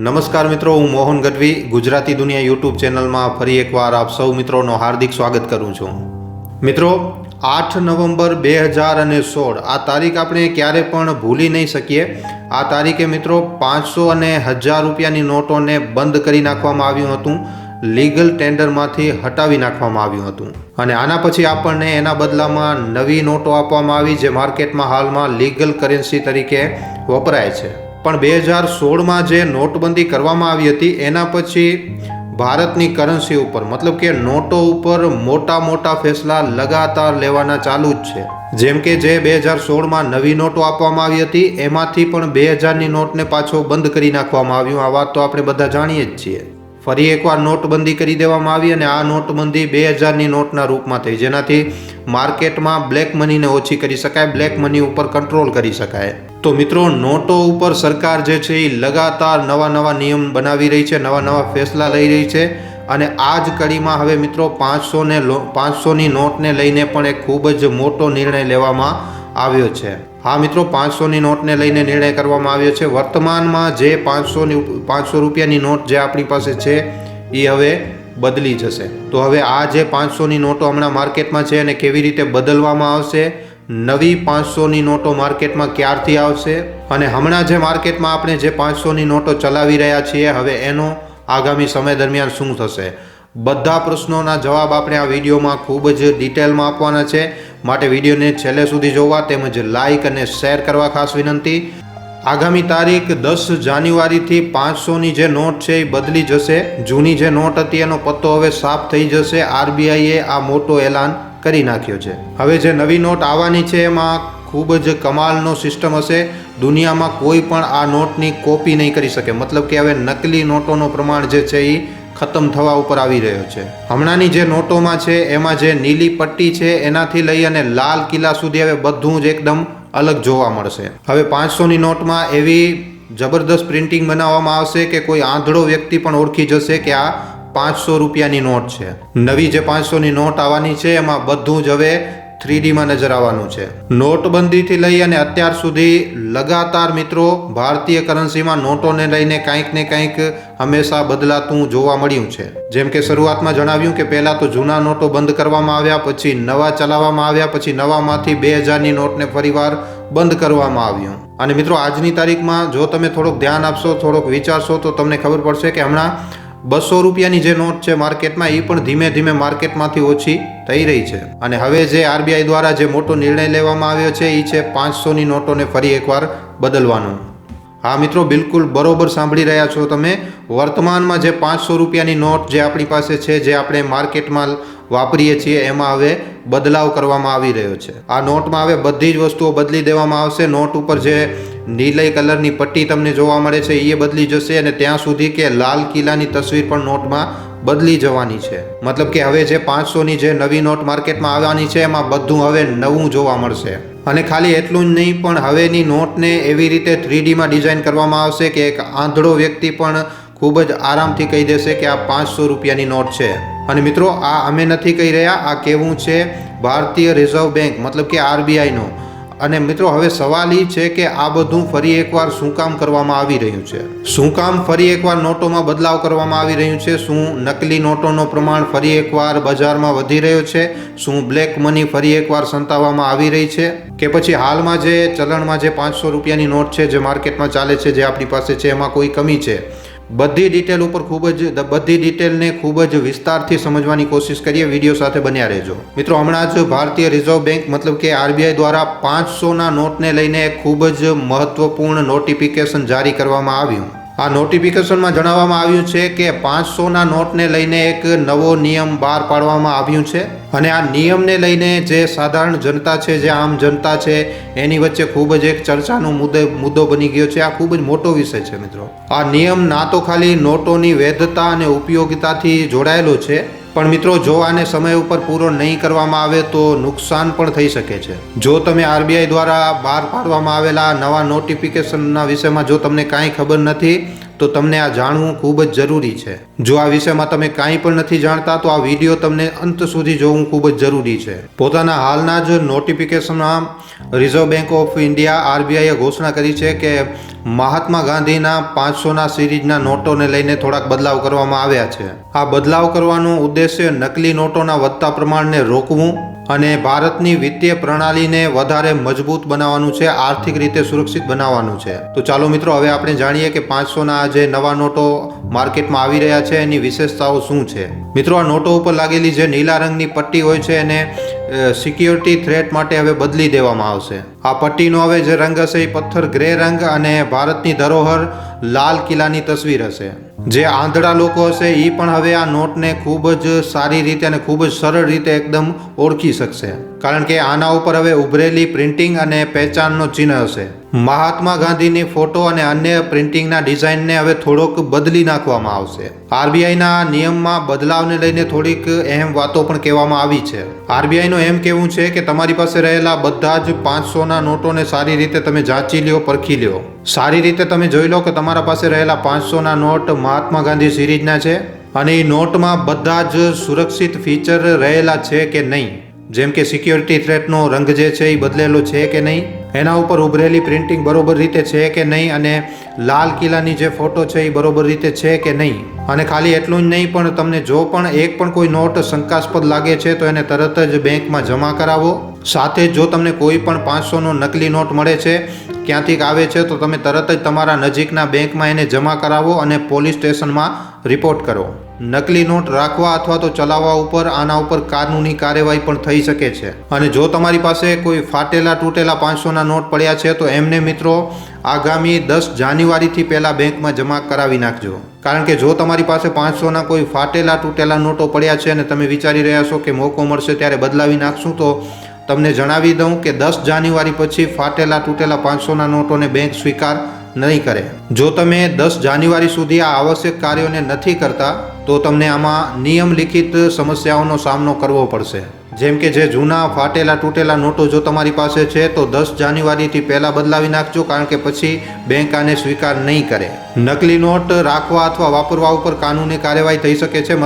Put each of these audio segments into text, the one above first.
નમસ્કાર મિત્રો, હું મોહન ગઢવી ગુજરાતી દુનિયા યુટ્યુબ ચેનલમાં ફરી એકવાર આપ સૌ મિત્રોનો હાર્દિક સ્વાગત કરું છું. મિત્રો, 8 નવેમ્બર 2016 આ તારીખ આપણે ક્યારે પણ ભૂલી નહીં શકીએ. આ તારીખે મિત્રો 500 અને 1000 રૂપિયાની નોટોને બંધ કરી નાખવામાં આવ્યું હતું, લીગલ ટેન્ડરમાંથી હટાવી નાખવામાં આવ્યું હતું અને આના પછી આપણને એના બદલામાં નવી નોટો આપવામાં આવી જે માર્કેટમાં હાલમાં લીગલ કરન્સી તરીકે વપરાય છે. પણ 2016માં જે નોટબંધી કરવામાં આવી હતી એના પછી ભારતની કરન્સી ઉપર મતલબ કે નોટો ઉપર મોટા મોટા ફેસલા લગાતાર લેવાના ચાલુ જ છે. જેમ કે જે 2016માં નવી નોટો આપવામાં આવી હતી એમાંથી પણ 2000ની નોટને પાછો બંધ કરી નાખવામાં આવ્યું. આ વાત તો આપણે બધા જાણીએ જ છીએ. ફરી એકવાર નોટબંધી કરી દેવામાં આવી અને આ નોટબંધી 2000ની નોટના રૂપમાં થઈ, જેનાથી માર્કેટમાં બ્લેક મનીને ઓછી કરી શકાય, બ્લેક મની ઉપર કંટ્રોલ કરી શકાય. તો મિત્રો, નોટો ઉપર સરકાર જે છે એ લગાતાર નવા નિયમ બનાવી રહી છે, નવા ફેસલા લઈ રહી છે અને આ જ કડીમાં હવે મિત્રો 500ની નોટને લઈને પણ એક ખૂબ જ મોટો નિર્ણય લેવામાં આવ્યો છે. હા મિત્રો, 500ની નોટને લઈને નિર્ણય કરવામાં આવ્યો છે. વર્તમાનમાં જે 500 રૂપિયાની નોટ જે આપણી પાસે છે એ હવે બદલી જશે. તો હવે આ જે 500ની નોટો હમણાં માર્કેટમાં છે અને કેવી રીતે બદલવામાં આવશે, નવી 500ની નોટો માર્કેટમાં ક્યારથી આવશે અને હમણાં જે માર્કેટમાં આપણે જે 500ની નોટો ચલાવી રહ્યા છીએ હવે એનો આગામી સમય દરમિયાન શું થશે, બધા પ્રશ્નોના જવાબ આપણે આ વિડીયોમાં ખૂબ જ ડિટેલમાં આપવાના છે. માટે વિડીયોને છેલ્લે સુધી જોવા તેમજ લાઇક અને શેર કરવા ખાસ વિનંતી. આગામી તારીખ 10 જાન્યુઆરીથી 500ની જે નોટ છે એ બદલી જશે. જૂની જે નોટ હતી એનો પત્તો હવે સાફ થઈ જશે. આરબીઆઈએ આ મોટો એલાન કરી નાખ્યો છે. હવે જે નવી નોટ આવવાની છે એમાં ખૂબ જ કમાલનો સિસ્ટમ હશે. દુનિયામાં કોઈ પણ આ નોટની કોપી નહીં કરી શકે. મતલબ કે હવે નકલી નોટોનો પ્રમાણ જે છે એ ખતમ થવા ઉપર આવી રહ્યો છે. હમણાંની જે નોટોમાં છે એમાં જે નીલી પટ્ટી છે એનાથી લઈ અને લાલ કિલ્લા સુધી હવે બધું જ એકદમ અલગ જોવા મળશે. હવે 500ની નોટમાં એવી જબરદસ્ત પ્રિન્ટિંગ બનાવવામાં આવશે કે કોઈ આંધળો વ્યક્તિ પણ ઓળખી જશે કે આ 500 રૂપિયાની નોટ છે. નવી જે 500ની નોટ આવવાની છે એમાં બધું જ હવે 3Dમાં નજર આવવાનું છે. નોટબંધીથી લઈ અને અત્યાર સુધી લગાતાર મિત્રો ભારતીય કરન્સીમાં નોટોને લઈને કંઈક ને કંઈક હંમેશા બદલાતું જોવા મળ્યું છે. જેમ કે શરૂઆતમાં જણાવ્યું કે પહેલાં તો જૂના નોટો બંધ કરવામાં આવ્યા, પછી નવા ચલાવવામાં આવ્યા, પછી નવામાંથી 2000ની નોટને ફરીવાર બંધ કરવામાં આવ્યું. અને મિત્રો, આજની તારીખમાં જો તમે થોડુંક ધ્યાન આપશો, થોડોક વિચારશો તો તમને ખબર પડશે કે હમણાં 200 રૂપિયાની જે નોટ છે માર્કેટમાં એ પણ ધીમે ધીમે માર્કેટમાંથી ઓછી થઈ રહી છે. અને હવે જે આરબીઆઈ દ્વારા જે મોટો નિર્ણય લેવામાં આવ્યો છે એ છે 500ની નોટોને ફરી એકવાર બદલવાનું. હા મિત્રો, બિલકુલ બરોબર સાંભળી રહ્યા છો તમે. વર્તમાનમાં જે 500 રૂપિયાની નોટ જે આપણી પાસે છે, જે આપણે માર્કેટમાં વાપરીએ છીએ, એમાં હવે બદલાવ કરવામાં આવી રહ્યો છે. આ નોટમાં હવે બધી જ વસ્તુઓ બદલી દેવામાં આવશે. નોટ ઉપર જે નીલી કલરની પટ્ટી તમને જોવા મળે છે એ બદલી જશે અને ત્યાં સુધી કે લાલ કિલ્લાની તસવીર પણ નોટમાં બદલી જવાની છે. મતલબ કે હવે જે 500ની જે નવી નોટ માર્કેટમાં આવવાની છે એમાં બધું હવે નવું જોવા મળશે. અને ખાલી એટલું જ નહીં, પણ હવેની નોટને એવી રીતે 3Dમાં ડિઝાઇન કરવામાં આવશે કે એક આંધળો વ્યક્તિ પણ ખૂબ જ આરામથી કહી દેશે કે આ 500 રૂપિયાની નોટ છે. અને મિત્રો, આ અમે નથી કહી રહ્યા, આ કહેવું છે ભારતીય રિઝર્વ બેંક મતલબ કે આરબીઆઈનો. અને મિત્રો, હવે સવાલ એ છે કે આ બધું ફરી એકવાર શું કામ કરવામાં આવી રહ્યું છે? શું કામ ફરી એકવાર નોટોમાં બદલાવ કરવામાં આવી રહ્યું છે? શું નકલી નોટોનો પ્રમાણ ફરી એકવાર બજારમાં વધી રહ્યો છે? શું બ્લેક મની ફરી એકવાર સંતાવવામાં આવી રહી છે? કે પછી હાલમાં જે ચલણમાં જે 500 રૂપિયાની નોટ છે જે માર્કેટમાં ચાલે છે, જે આપણી પાસે છે, એમાં કોઈ કમી છે? બધી ડિટેલ ઉપર બધી ડિટેલને ખૂબ જ વિસ્તારથી સમજવાની કોશિશ કરીએ. વિડીયો સાથે બન્યા રહેજો. મિત્રો, હમણાં જ ભારતીય રિઝર્વ બેંક મતલબ કે આરબીઆઈ દ્વારા 500ના નોટને લઈને ખૂબ જ મહત્વપૂર્ણ નોટિફિકેશન જારી કરવામાં આવ્યું. આ નોટિફિકેશનમાં જણાવવામાં આવ્યું છે કે 500ના નોટને લઈને એક નવો નિયમ બહાર પાડવામાં આવ્યું છે અને આ નિયમને લઈને જે સાધારણ જનતા છે, જે આમ જનતા છે, એની વચ્ચે ખૂબ જ એક ચર્ચાનો મુદ્દો બની ગયો છે. આ ખૂબ જ મોટો વિષય છે મિત્રો. આ નિયમ ના તો ખાલી નોટોની વૈધતા અને ઉપયોગિતાથી જોડાયેલો છે, પણ મિત્રો, જો આને સમય ઉપર પૂરો નહીં કરવામાં આવે તો નુકસાન પણ થઈ શકે છે. જો તમે આરબીઆઈ દ્વારા બહાર પાડવામાં આવેલા નવા નોટિફિકેશનના વિષયમાં જો તમને કાંઈ ખબર નથી તો તમને આ જાણવું ખૂબ જ જરૂરી છે. જો આ વિષયમાં તમે કાંઈ પણ નથી જાણતા તો આ વિડીયો તમને અંત સુધી જોવું ખૂબ જ જરૂરી છે. પોતાના હાલના જ નોટિફિકેશનમાં રિઝર્વ બેંક ઓફ ઇન્ડિયા RBIએ ઘોષણા કરી છે કે મહાત્મા ગાંધીના 500ના સિરીઝના નોટોને લઈને થોડાક બદલાવ કરવામાં આવ્યા છે. આ બદલાવ કરવાનો ઉદ્દેશ્ય નકલી નોટોના વધતા પ્રમાણને રોકવું અને ભારતની વિત્તીય પ્રણાલીને વધારે મજબૂત બનાવવાનું છે, આર્થિક રીતે સુરક્ષિત બનાવવાનું છે. તો ચાલો મિત્રો, હવે આપણે જાણીએ કે 500ના જે નવા નોટો માર્કેટમાં આવી રહ્યા છે એની વિશેષતાઓ શું છે. મિત્રો, આ નોટો ઉપર લાગેલી જે નીલા રંગની પટ્ટી હોય છે એને સિક્યોરિટી થ્રેટ માટે હવે બદલી દેવામાં આવશે. આ પટ્ટીનો હવે જે રંગ હશે એ પથ્થર ગ્રે રંગ અને ભારતની ધરોહર લાલ કિલ્લાની તસવીર હશે. જે આંધળા લોકો હશે એ પણ હવે આ નોટને ખૂબ જ સારી રીતે અને ખૂબ જ સરળ રીતે એકદમ ઓળખી શકશે, કારણ કે આના ઉપર હવે ઉભરેલી પ્રિન્ટિંગ અને પહેચાનનો ચિહ્ન હશે. મહાત્મા ગાંધીની ફોટો અને અન્ય પ્રિન્ટિંગના ડિઝાઇનને હવે થોડોક બદલી નાખવામાં આવશે. RBIના નિયમમાં બદલાવને લઈને થોડીક અહેમ વાતો પણ કહેવામાં આવી છે. RBIનું એમ કહેવું છે કે તમારી પાસે રહેલા બધા જ 500ના નોટોને સારી રીતે તમે જાંચી લ્યો, પરખી લ્યો. સારી રીતે તમે જોઈ લો કે તમારા પાસે રહેલા 500ના નોટ મહાત્મા ગાંધી સિરીઝના છે અને એ નોટમાં બધા જ સુરક્ષિત ફીચર રહેલા છે કે નહીં. જેમ કે સિક્યોરિટી થ્રેટનો રંગ જે છે એ બદલેલો છે કે નહીં, એના ઉપર ઉભરેલી પ્રિન્ટિંગ બરોબર રીતે છે કે નહીં, અને લાલ કિલ્લાની જે ફોટો છે એ બરોબર રીતે છે કે નહીં. અને ખાલી એટલું જ નહીં, પણ તમને જો પણ એક પણ કોઈ નોટ શંકાસ્પદ લાગે છે તો એને તરત જ બેંકમાં જમા કરાવો. સાથે જ જો તમને કોઈ પણ 500નો નકલી નોટ મળે છે, ક્યાંથી આવે છે, તો તમે તરત જ તમારા નજીકના બેંકમાં એને જમા કરાવો અને પોલીસ સ્ટેશનમાં રિપોર્ટ કરો. નકલી નોટ રાખવા અથવા તો ચલાવવા ઉપર આના ઉપર કાનૂની કાર્યવાહી પણ થઈ શકે છે. અને જો તમારી પાસે કોઈ ફાટેલા તૂટેલા 500ના નોટ પડ્યા છે તો એમને મિત્રો આગામી 10 જાન્યુઆરીથી પહેલાં બેંકમાં જમા કરાવી નાખજો. કારણ કે જો તમારી પાસે 500ના કોઈ ફાટેલા તૂટેલા નોટો પડ્યા છે અને તમે વિચારી રહ્યા છો કે મોકો મળશે ત્યારે બદલાવી નાખશું, તો તમને જણાવી દઉં કે 10 જાન્યુઆરી પછી ફાટેલા તૂટેલા 500ના નોટોને બેંક સ્વીકાર નહીં કરે. જો તમે 10 જાન્યુઆરી સુધી આ આવશ્યક કાર્યોને નથી કરતા તો તમને આમાં નિયમ લિખિત સમસ્યાઓનો સામનો કરવો પડશે. જેમ કે જે જૂના ફાટેલા તૂટેલા નોટો જો તમારી પાસે છે તો 10 જાન્યુઆરીથી પહેલાં બદલાવી નાખજો, કારણ કે પછી બેંક આને સ્વીકાર નહીં કરે. નકલી નોટ રાખવા અથવા વાપરવા ઉપર કાનૂની કાર્યવાહી થઈ શકે છે.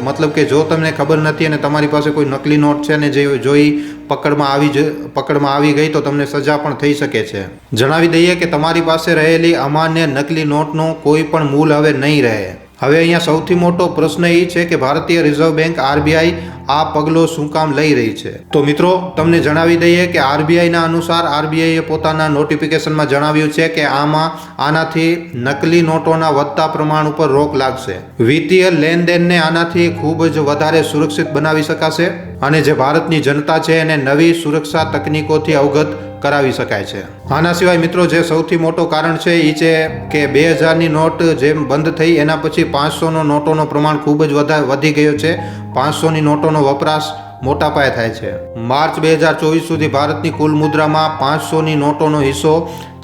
મતલબ કે જો તમને ખબર નથી અને તમારી પાસે કોઈ નકલી નોટ છે ને જે જોઈ પકડમાં આવી ગઈ તો તમને સજા પણ થઈ શકે છે. જણાવી દઈએ કે તમારી પાસે રહેલી અમાન્ય નકલી નોટનો કોઈ પણ મૂલ હવે નહીં રહે. હવે અહીંયા સૌથી મોટો પ્રશ્ન એ છે કે ભારતીય રિઝર્વ બેંક RBI આ પગલો શું કામ લઈ રહી છે. તો મિત્રો, તમને જણાવી દઈએ કે RBIના અનુસાર RBIએ પોતાના નોટિફિકેશનમાં જણાવ્યું છે કે આનાથી નકલી નોટોના વધતા પ્રમાણ ઉપર રોક લાગશે. વિત્તીય લેનદેનને આનાથી ખૂબ જ વધારે સુરક્ષિત બનાવી શકાશે અને જે ભારતની જનતા છે એને નવી સુરક્ષા તકનીકોથી અવગત કરાવી શકાય છે. આના સિવાય મિત્રો જે સૌથી મોટો કારણ છે એ છે કે 2000ની નોટ જેમ બંધ થઈ એના પછી 500નો નોટોનો પ્રમાણ ખૂબ જ વધી ગયો છે. 500ની નોટોનો વપરાશ મોટા પાયે થાય છે. માર્ચ 2024 સુધી ભારતની કુલ મુદ્રામાં 500ની નોટોનો હિસ્સો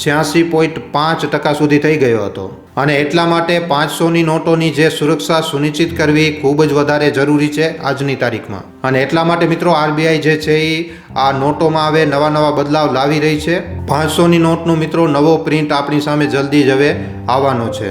86.5% સુધી થઈ ગયો હતો. અને એટલા માટે 500ની નોટોની જે સુરક્ષા સુનિશ્ચિત કરવી ખૂબ જ વધારે જરૂરી છે આજની તારીખમાં. અને એટલા માટે મિત્રો RBI જે છે એ આ નોટોમાં હવે નવા બદલાવ લાવી રહી છે. 500ની નોટનો મિત્રો નવો પ્રિન્ટ આપણી સામે જલ્દી જ હવે આવવાનો છે.